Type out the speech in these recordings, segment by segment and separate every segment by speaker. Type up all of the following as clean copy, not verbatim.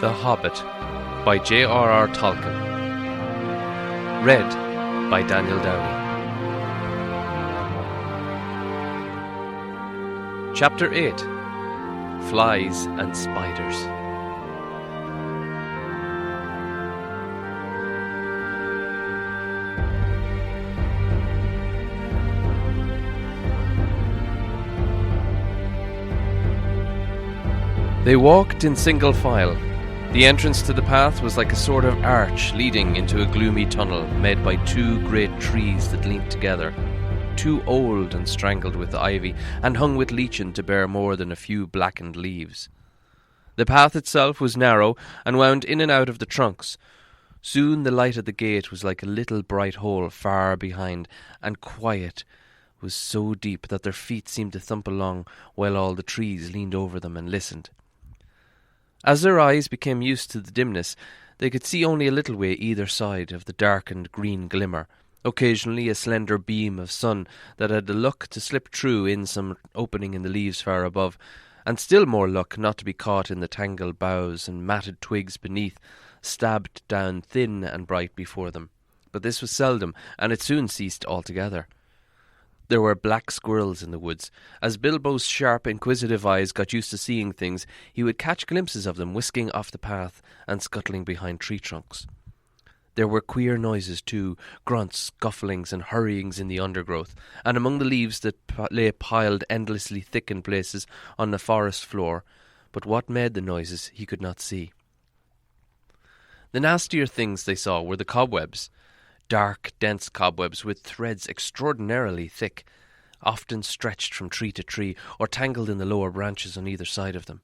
Speaker 1: The Hobbit by J.R.R. Tolkien. Read by Daniel Downey. Chapter 8. Flies and Spiders. They walked in single file. The entrance to the path was like a sort of arch leading into a gloomy tunnel made by two great trees that leaned together, too old and strangled with ivy, and hung with lichen to bear more than a few blackened leaves. The path itself was narrow and wound in and out of the trunks. Soon the light at the gate was like a little bright hole far behind, and quiet was so deep that their feet seemed to thump along while all the trees leaned over them and listened. As their eyes became used to the dimness, they could see only a little way either side of the darkened green glimmer, occasionally a slender beam of sun that had the luck to slip through in some opening in the leaves far above, and still more luck not to be caught in the tangled boughs and matted twigs beneath, stabbed down thin and bright before them. But this was seldom, and it soon ceased altogether. There were black squirrels in the woods. As Bilbo's sharp, inquisitive eyes got used to seeing things, he would catch glimpses of them whisking off the path and scuttling behind tree trunks. There were queer noises too, grunts, scufflings and hurryings in the undergrowth, and among the leaves that lay piled endlessly thick in places on the forest floor, but what made the noises he could not see. The nastier things they saw were the cobwebs. Dark, dense cobwebs with threads extraordinarily thick, often stretched from tree to tree, or tangled in the lower branches on either side of them.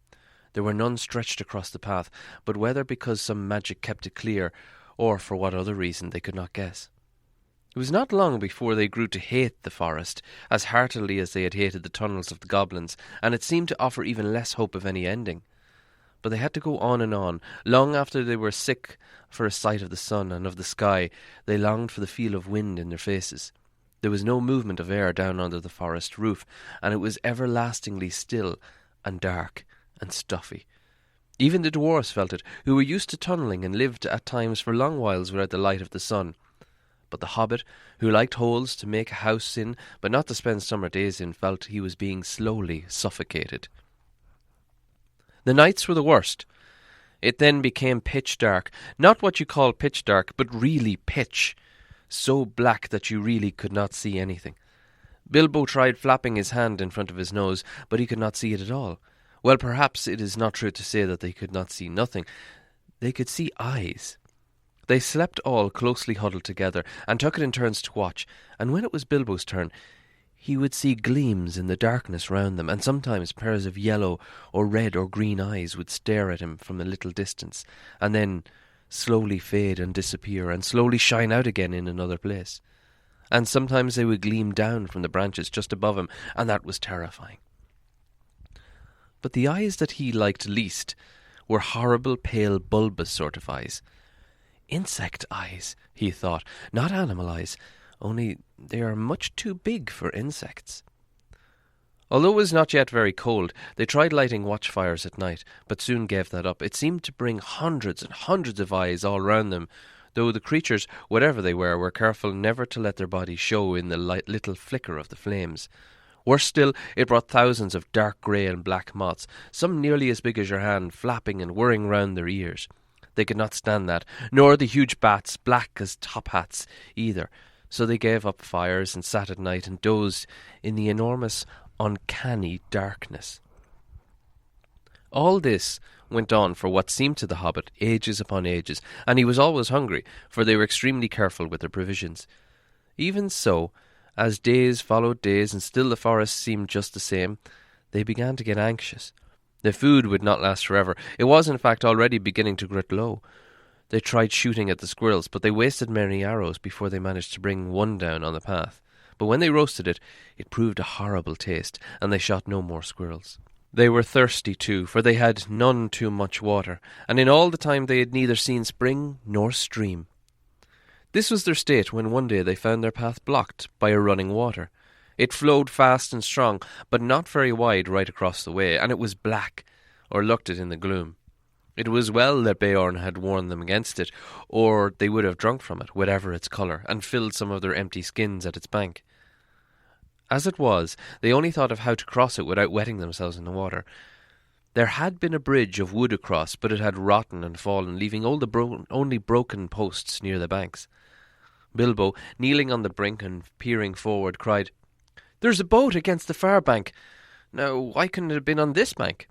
Speaker 1: There were none stretched across the path, but whether because some magic kept it clear, or for what other reason, they could not guess. It was not long before they grew to hate the forest, as heartily as they had hated the tunnels of the goblins, and it seemed to offer even less hope of any ending. But they had to go on and on. Long after they were sick for a sight of the sun and of the sky, they longed for the feel of wind in their faces. There was no movement of air down under the forest roof, and it was everlastingly still and dark and stuffy. Even the dwarfs felt it, who were used to tunnelling and lived at times for long whiles without the light of the sun. But the hobbit, who liked holes to make a house in, but not to spend summer days in, felt he was being slowly suffocated. The nights were the worst. It then became pitch dark. Not what you call pitch dark, but really pitch. So black that you really could not see anything. Bilbo tried flapping his hand in front of his nose, but he could not see it at all. Well, perhaps it is not true to say that they could not see nothing. They could see eyes. They slept all closely huddled together, and took it in turns to watch, and when it was Bilbo's turn, he would see gleams in the darkness round them, and sometimes pairs of yellow or red or green eyes would stare at him from a little distance, and then slowly fade and disappear, and slowly shine out again in another place. And sometimes they would gleam down from the branches just above him, and that was terrifying. But the eyes that he liked least were horrible, pale, bulbous sort of eyes. Insect eyes, he thought, not animal eyes, only they are much too big for insects. Although it was not yet very cold, they tried lighting watchfires at night, but soon gave that up. It seemed to bring hundreds and hundreds of eyes all round them, though the creatures, whatever they were careful never to let their bodies show in the little flicker of the flames. Worse still, it brought thousands of dark grey and black moths, some nearly as big as your hand, flapping and whirring round their ears. They could not stand that, nor the huge bats, black as top hats, either. So they gave up fires and sat at night and dozed in the enormous, uncanny darkness. All this went on for what seemed to the hobbit ages upon ages, and he was always hungry, for they were extremely careful with their provisions. Even so, as days followed days and still the forest seemed just the same, they began to get anxious. The food would not last forever. It was in fact already beginning to get low. They tried shooting at the squirrels, but they wasted many arrows before they managed to bring one down on the path. But when they roasted it, it proved a horrible taste, and they shot no more squirrels. They were thirsty too, for they had none too much water, and in all the time they had neither seen spring nor stream. This was their state when one day they found their path blocked by a running water. It flowed fast and strong, but not very wide right across the way, and it was black, or looked it in the gloom. It was well that Beorn had warned them against it, or they would have drunk from it, whatever its colour, and filled some of their empty skins at its bank. As it was, they only thought of how to cross it without wetting themselves in the water. There had been a bridge of wood across, but it had rotten and fallen, leaving only broken posts near the banks. Bilbo, kneeling on the brink and peering forward, cried, "There's a boat against the far bank. Now, why couldn't it have been on this bank?"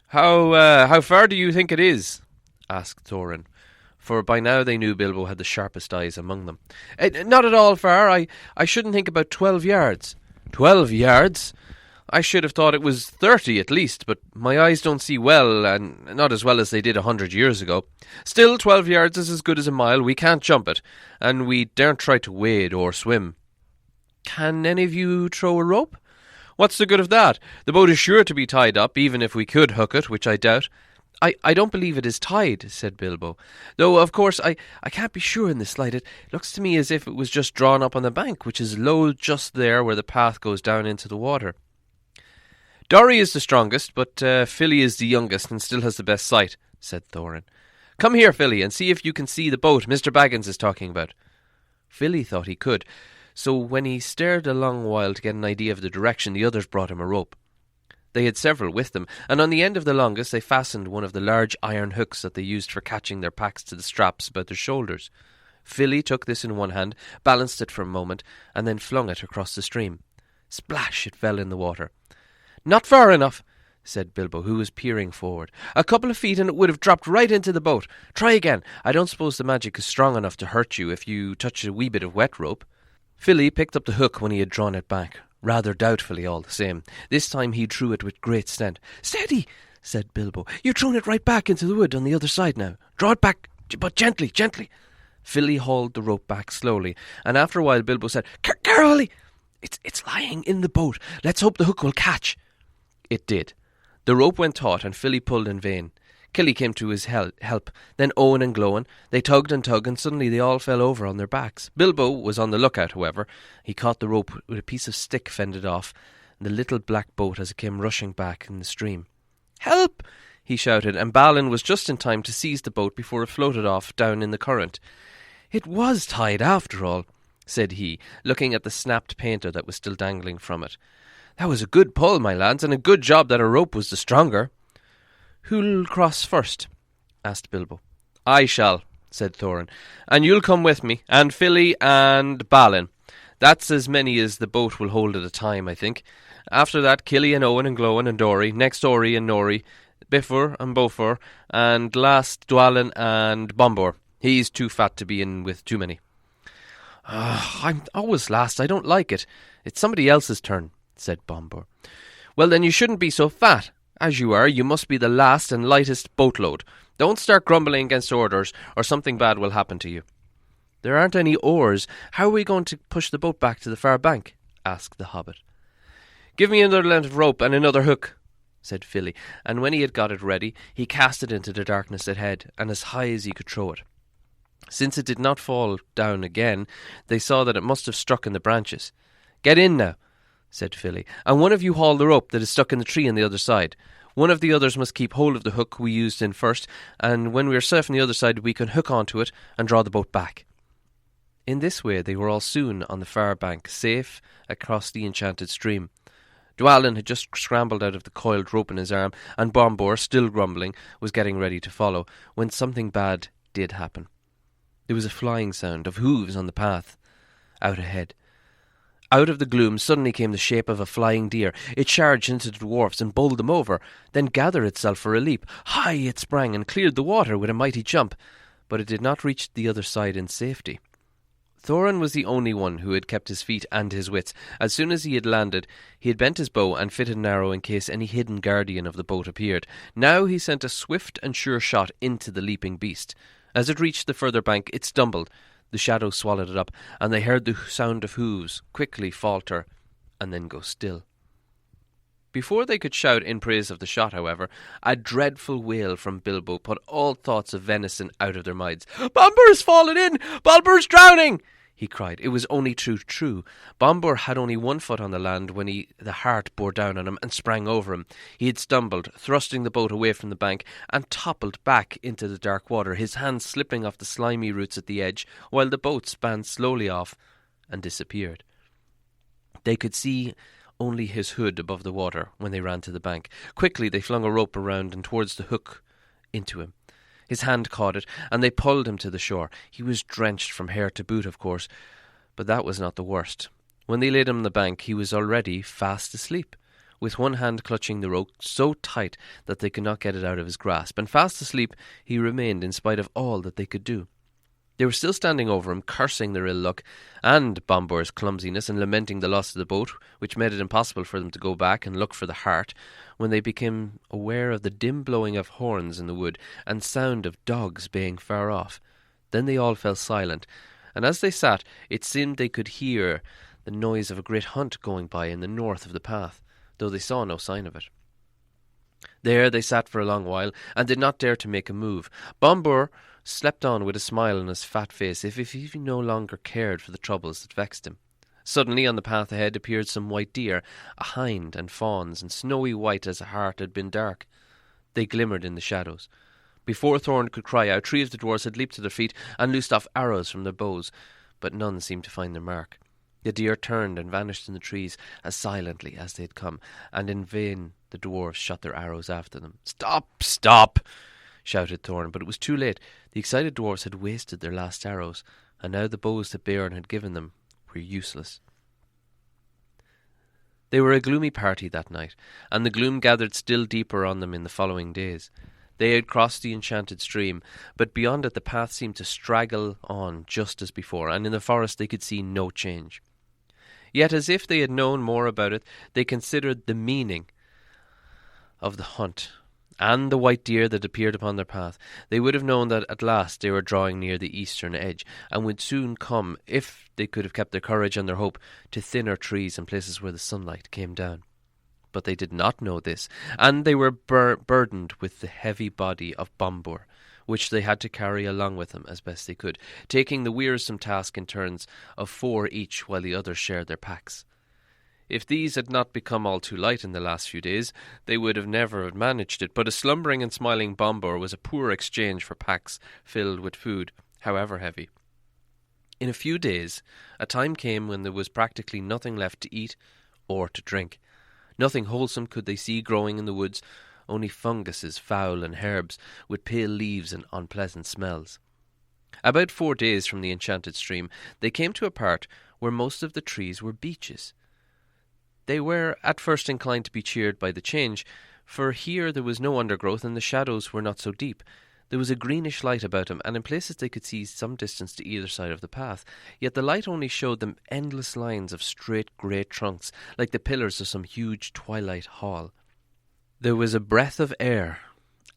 Speaker 1: How far do you think it is?" asked Thorin, for by now they knew Bilbo had the sharpest eyes among them. "Not at all far. I shouldn't think about 12 yards. 12 yards? I should have thought it was 30 at least, but my eyes don't see well, and not as well as they did 100 years ago. Still, 12 yards is as good as a mile. We can't jump it, and we daren't try to wade or swim." "Can any of you throw a rope?" "What's the good of that? The boat is sure to be tied up, even if we could hook it, which I doubt." I don't believe it is tied," said Bilbo. "Though, of course, I can't be sure in this light. It looks to me as if it was just drawn up on the bank, which is low just there where the path goes down into the water." "Dorry is the strongest, but Filly is the youngest and still has the best sight," said Thorin. "Come here, Filly, and see if you can see the boat Mr. Baggins is talking about." Filly thought he could, so when he stared a long while to get an idea of the direction, the others brought him a rope. They had several with them, and on the end of the longest they fastened one of the large iron hooks that they used for catching their packs to the straps about their shoulders. Filly took this in one hand, balanced it for a moment, and then flung it across the stream. Splash! It fell in the water. "Not far enough," said Bilbo, who was peering forward. "A couple of feet and it would have dropped right into the boat. Try again. I don't suppose the magic is strong enough to hurt you if you touch a wee bit of wet rope." Filly picked up the hook when he had drawn it back, rather doubtfully all the same. This time he drew it with great stent. "Steady!" said Bilbo. "You've thrown it right back into the wood on the other side now. Draw it back, but gently, gently." Filly hauled the rope back slowly, and after a while Bilbo said, "Carefully! It's lying in the boat. Let's hope the hook will catch." It did. The rope went taut, and Filly pulled in vain. Killy came to his help, then Owen and Glóin. They tugged, and suddenly they all fell over on their backs. Bilbo was on the lookout, however. He caught the rope with a piece of stick fended off, and the little black boat as it came rushing back in the stream. "Help!" he shouted, and Balin was just in time to seize the boat before it floated off down in the current. "It was tied after all," said he, looking at the snapped painter that was still dangling from it. "That was a good pull, my lads, and a good job that a rope was the stronger." "Who'll cross first?" asked Bilbo. "I shall," said Thorin, "and you'll come with me, and Filly and Balin. That's as many as the boat will hold at a time, I think. After that, Killy and Owen and Glóin and Dorry, next Ori and Nori, Bifur and Bofur, and last Dwalin and Bombor. He's too fat to be in with too many." "I'm always last. I don't like it. It's somebody else's turn," said Bombor. "Well, then you shouldn't be so fat. As you are, you must be the last and lightest boatload. Don't start grumbling against orders, or something bad will happen to you." "There aren't any oars. How are we going to push the boat back to the far bank?" asked the hobbit. "Give me another length of rope and another hook," said Filly, and when he had got it ready, he cast it into the darkness ahead, and as high as he could throw it. Since it did not fall down again, they saw that it must have struck in the branches. "Get in now," said Filly, "and one of you haul the rope that is stuck in the tree on the other side. One of the others must keep hold of the hook we used in first, and when we are safe on the other side we can hook onto it and draw the boat back." In this way they were all soon on the far bank, safe across the enchanted stream. Dwalin had just scrambled out of the coiled rope in his arm, and Bombor, still grumbling, was getting ready to follow, when something bad did happen. There was a flying sound of hooves on the path out ahead. Out of the gloom suddenly came the shape of a flying deer. It charged into the dwarfs and bowled them over, then gathered itself for a leap. High it sprang and cleared the water with a mighty jump, but it did not reach the other side in safety. Thorin was the only one who had kept his feet and his wits. As soon as he had landed, he had bent his bow and fitted an arrow in case any hidden guardian of the boat appeared. Now he sent a swift and sure shot into the leaping beast. As it reached the further bank, it stumbled. The shadow swallowed it up, and they heard the sound of hooves quickly falter and then go still. Before they could shout in praise of the shot, however, a dreadful wail from Bilbo put all thoughts of venison out of their minds. "Bomber's fallen in! Balber's drowning!" he cried. It was only too true. Bombur had only one foot on the land when the heart bore down on him and sprang over him. He had stumbled, thrusting the boat away from the bank, and toppled back into the dark water, his hands slipping off the slimy roots at the edge, while the boat span slowly off and disappeared. They could see only his hood above the water when they ran to the bank. Quickly they flung a rope around and towards the hook into him. His hand caught it, and they pulled him to the shore. He was drenched from hair to boot, of course, but that was not the worst. When they laid him on the bank, he was already fast asleep, with one hand clutching the rope so tight that they could not get it out of his grasp, and fast asleep he remained in spite of all that they could do. They were still standing over him, cursing their ill luck and Bombur's clumsiness and lamenting the loss of the boat, which made it impossible for them to go back and look for the heart, when they became aware of the dim blowing of horns in the wood and sound of dogs baying far off. Then they all fell silent, and as they sat, it seemed they could hear the noise of a great hunt going by in the north of the path, though they saw no sign of it. There they sat for a long while, and did not dare to make a move. Bombur slept on with a smile on his fat face, if he no longer cared for the troubles that vexed him. Suddenly on the path ahead appeared some white deer, a hind and fawns, and snowy white as a heart had been dark. They glimmered in the shadows. Before Thorn could cry out, 3 of the dwarfs had leaped to their feet and loosed off arrows from their bows, but none seemed to find their mark. The deer turned and vanished in the trees as silently as they had come, and in vain the dwarfs shot their arrows after them. "Stop! Stop!" shouted Thorn, but it was too late. The excited dwarfs had wasted their last arrows, and now the bows that Beorn had given them were useless. They were a gloomy party that night, and the gloom gathered still deeper on them in the following days. They had crossed the enchanted stream, but beyond it the path seemed to straggle on just as before, and in the forest they could see no change. Yet, as if they had known more about it, they considered the meaning of the hunt and the white deer that appeared upon their path. They would have known that at last they were drawing near the eastern edge, and would soon come, if they could have kept their courage and their hope, to thinner trees and places where the sunlight came down. But they did not know this, and they were burdened with the heavy body of Bombur, which they had to carry along with them as best they could, taking the wearisome task in turns of 4 each while the others shared their packs. If these had not become all too light in the last few days, they would have never managed it, but a slumbering and smiling Bombur was a poor exchange for packs filled with food, however heavy. In a few days, a time came when there was practically nothing left to eat or to drink. Nothing wholesome could they see growing in the woods, only funguses, foul and herbs, with pale leaves and unpleasant smells. About 4 days from the enchanted stream, they came to a part where most of the trees were beeches. They were at first inclined to be cheered by the change, for here there was no undergrowth and the shadows were not so deep. There was a greenish light about them, and in places they could see some distance to either side of the path, yet the light only showed them endless lines of straight grey trunks, like the pillars of some huge twilight hall. There was a breath of air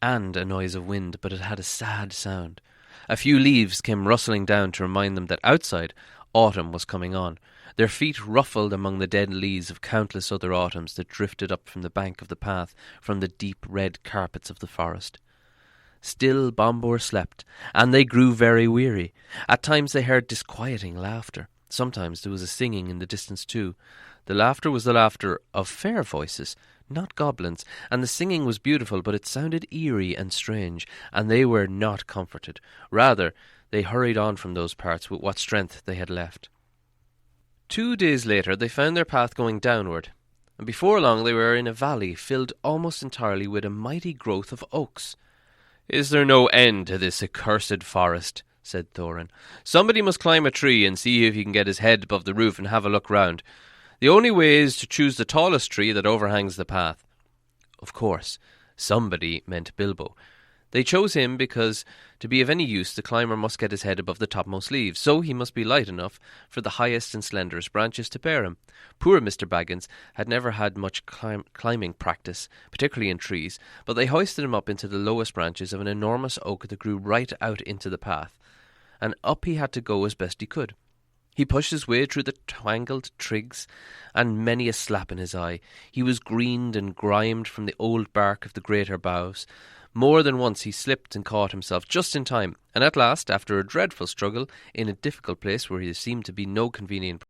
Speaker 1: and a noise of wind, but it had a sad sound. A few leaves came rustling down to remind them that outside autumn was coming on. Their feet ruffled among the dead leaves of countless other autumns that drifted up from the bank of the path, from the deep red carpets of the forest. Still Bombur slept, and they grew very weary. At times they heard disquieting laughter. Sometimes there was a singing in the distance too. The laughter was the laughter of fair voices, not goblins, and the singing was beautiful, but it sounded eerie and strange, and they were not comforted. Rather, they hurried on from those parts with what strength they had left. 2 days later they found their path going downward, and before long they were in a valley filled almost entirely with a mighty growth of oaks. "Is there no end to this accursed forest?" said Thorin. "Somebody must climb a tree and see if he can get his head above the roof and have a look round. The only way is to choose the tallest tree that overhangs the path." Of course, somebody meant Bilbo. They chose him because, to be of any use, the climber must get his head above the topmost leaves, so he must be light enough for the highest and slenderest branches to bear him. Poor Mr. Baggins had never had much climbing practice, particularly in trees, but they hoisted him up into the lowest branches of an enormous oak that grew right out into the path, and up he had to go as best he could. He pushed his way through the tangled twigs, and many a slap in his eye. He was greened and grimed from the old bark of the greater boughs, More than once he slipped and caught himself just in time, and at last, after a dreadful struggle in a difficult place where there seemed to be no convenient